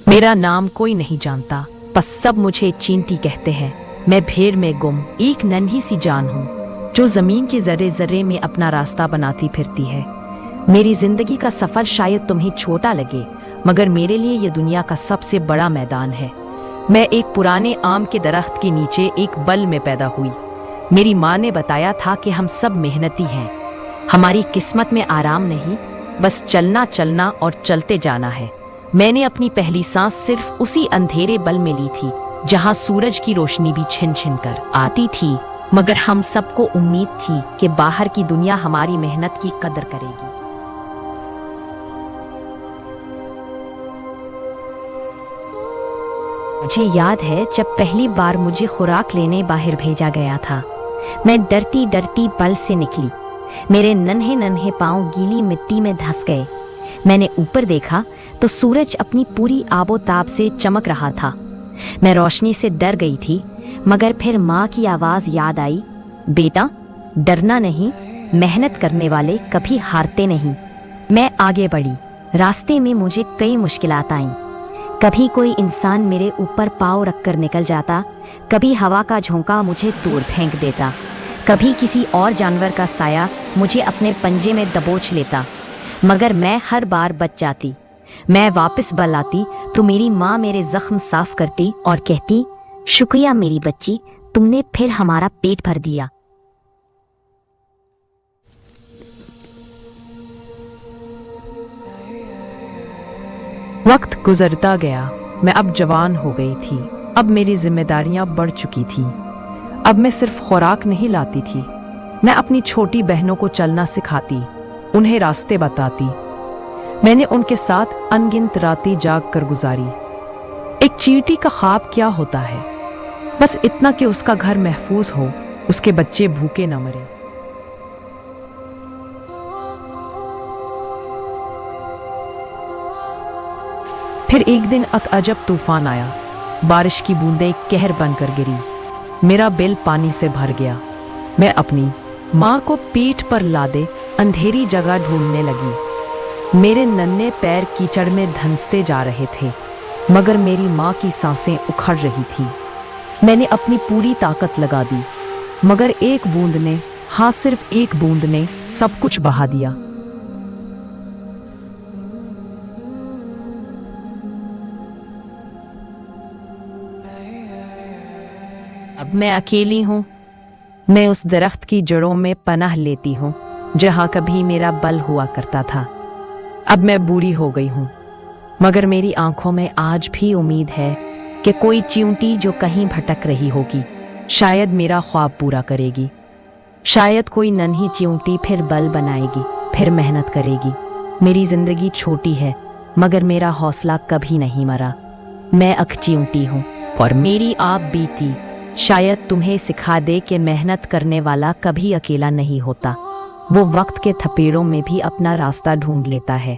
मेरा नाम कोई नहीं जानता, बस सब मुझे चींटी कहते हैं। मैं भीड़ में गुम एक नन्ही सी जान हूँ जो जमीन के जर्रे जर्रे में अपना रास्ता बनाती फिरती है। मेरी जिंदगी का सफर शायद तुम्हें छोटा लगे, मगर मेरे लिए ये दुनिया का सबसे बड़ा मैदान है। मैं एक पुराने आम के दरख्त के नीचे एक बल में पैदा हुई। मेरी माँ ने बताया था कि हम सब मेहनती हैं, हमारी किस्मत में आराम नहीं, बस चलना चलना और चलते जाना है। मैंने अपनी पहली सांस सिर्फ उसी अंधेरे बल में ली थी जहां सूरज की रोशनी भी छिन छिन कर आती थी, मगर हम सबको उम्मीद थी कि बाहर की दुनिया हमारी मेहनत की कदर करेगी। मुझे याद है जब पहली बार मुझे खुराक लेने बाहर भेजा गया था। मैं डरती डरती बल से निकली। मेरे नन्हे नन्हे पांव गीली मिट्टी में धंस गए। मैंने ऊपर देखा तो सूरज अपनी पूरी आबोताब से चमक रहा था। मैं रोशनी से डर गई थी, मगर फिर माँ की आवाज़ याद आई, बेटा डरना नहीं, मेहनत करने वाले कभी हारते नहीं। मैं आगे बढ़ी। रास्ते में मुझे कई मुश्किलात आईं। कभी कोई इंसान मेरे ऊपर पाँव रखकर निकल जाता, कभी हवा का झोंका मुझे दूर फेंक देता, कभी किसी और जानवर का साया मुझे अपने पंजे में दबोच लेता, मगर मैं हर बार बच जाती। मैं वापस बल आती तो मेरी माँ मेरे जख्म साफ करती और कहती, शुक्रिया मेरी बच्ची, तुमने फिर हमारा पेट भर दिया। वक्त गुजरता गया। मैं अब जवान हो गई थी। अब मेरी जिम्मेदारियां बढ़ चुकी थी। अब मैं सिर्फ खुराक नहीं लाती थी, मैं अपनी छोटी बहनों को चलना सिखाती, उन्हें रास्ते बताती। मैंने उनके साथ अनगिनत रातें जाग कर गुजारी। एक चींटी का ख्वाब क्या होता है? बस इतना कि उसका घर महफूज हो, उसके बच्चे भूखे न मरे। फिर एक दिन अजब तूफान आया। बारिश की बूंदें कहर बनकर गिरी। मेरा बिल पानी से भर गया। मैं अपनी माँ को पीठ पर लादे अंधेरी जगह ढूंढने लगी। मेरे नन्हे पैर कीचड़ में धंसते जा रहे थे, मगर मेरी माँ की सांसें उखड़ रही थी। मैंने अपनी पूरी ताकत लगा दी, मगर एक बूंद ने, हाँ सिर्फ एक बूंद ने सब कुछ बहा दिया। अब मैं अकेली हूँ। मैं उस दरख्त की जड़ों में पनाह लेती हूँ जहाँ कभी मेरा बल हुआ करता था। अब मैं बूढ़ी हो गई हूँ, मगर मेरी आंखों में आज भी उम्मीद है कि कोई चींटी जो कहीं भटक रही होगी शायद मेरा ख्वाब पूरा करेगी। शायद कोई नन्ही चींटी फिर बल बनाएगी, फिर मेहनत करेगी। मेरी जिंदगी छोटी है, मगर मेरा हौसला कभी नहीं मरा। मैं एक चींटी हूँ और मेरी आप बीती शायद तुम्हें सिखा दे कि मेहनत करने वाला कभी अकेला नहीं होता। वो वक्त के थपेड़ों में भी अपना रास्ता ढूंढ लेता है।